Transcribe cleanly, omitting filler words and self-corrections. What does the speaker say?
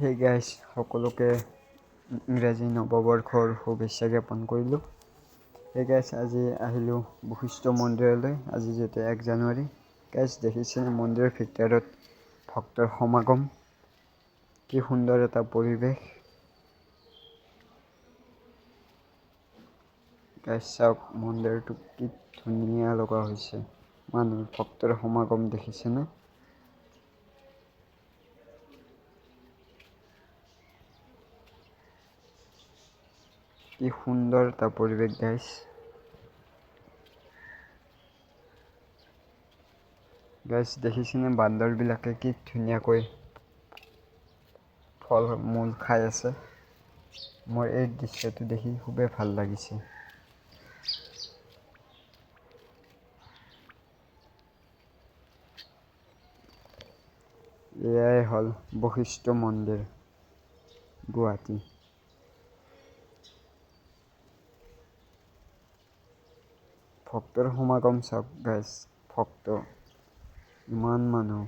সেই গাইজ সকলোকে ইংৰাজী নৱবৰ্ষৰ শুভেচ্ছা জ্ঞাপন কৰিলোঁ। সেই গাইজ আজি আহিলোঁ বশিষ্ঠ মন্দিৰলৈ। আজি যিহেতু 1 জানুৱাৰী। গাইজ দেখিছেনে মন্দিৰৰ ভিতৰত ভক্তৰ সমাগম, কি সুন্দৰ এটা পৰিৱেশ। গাইজ চাওক মন্দিৰটো কি ধুনীয়া লগা হৈছে। মানুহ ভক্তৰ সমাগম দেখিছেনে? কি সুন্দৰ এটা পৰিৱেশ গাইজ। গাইজ দেখিছেনে বান্দৰবিলাকে কি ধুনীয়াকৈ ফল মূল খাই আছে। মোৰ এই দৃশ্যটো দেখি খুবেই ভাল লাগিছে। এয়াই হ'ল বশিষ্ঠ মন্দিৰ, গুৱাহাটী। ভক্তৰ সমাগম চাওক গাইজ, ভক্ত ইমান মানুহ।